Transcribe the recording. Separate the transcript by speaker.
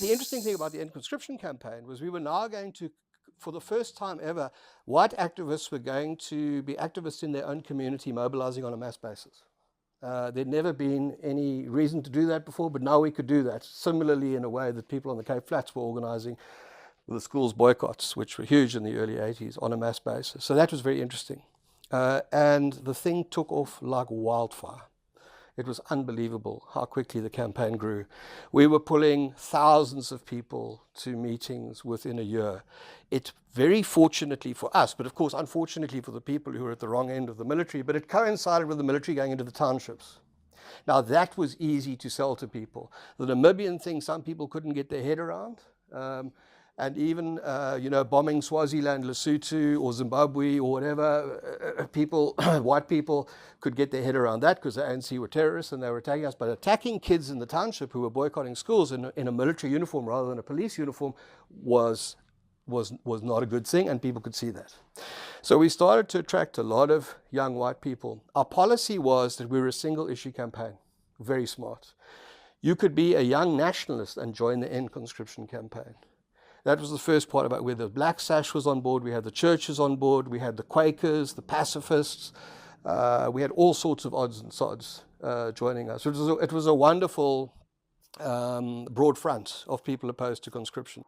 Speaker 1: The interesting thing about the End Conscription Campaign was we were now going to, for the first time ever, white activists were going to be activists in their own community, mobilizing on a mass basis. There'd never been any reason to do that before, but now we could do that. Similarly, in a way that people on the Cape Flats were organizing the schools boycotts, which were huge in the early 80s, on a mass basis. So that was very interesting. And the thing took off like wildfire. It was unbelievable how quickly the campaign grew. We were pulling thousands of people to meetings within a year. It very fortunately for us, but of course unfortunately for the people who were at the wrong end of the military, but it coincided with the military going into the townships. Now that was easy to sell to people. The Namibian thing, some people couldn't get their head around. And even, bombing Swaziland, Lesotho, or Zimbabwe, or whatever, white people could get their head around that because the ANC were terrorists and they were attacking us. But attacking kids in the township who were boycotting schools in a military uniform rather than a police uniform was not a good thing, and people could see that. So we started to attract a lot of young white people. Our policy was that we were a single issue campaign. Very smart. You could be a young nationalist and join the End Conscription Campaign. That was the first part about where the Black Sash was on board. We had the churches on board. We had the Quakers, the pacifists. We had all sorts of odds and sods joining us. It was a wonderful broad front of people opposed to conscription.